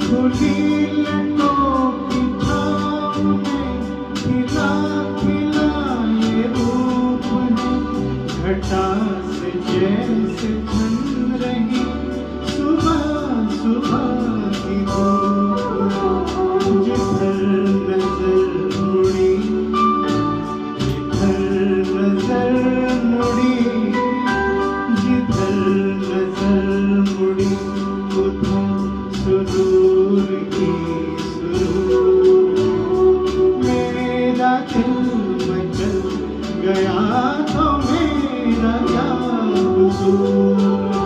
खुली लटों की छाँव में खिला खिला ये रूप है, घटा से जैसे छन रही सुबह सुबह की धूप। जिधर नजर मुड़ी, जिधर नजर मुड़ी, जिधर नजर मुड़ी, उधर सुरूर की सुरूर। मेरा दिल मचल गया तो मेरा क्या कसूर।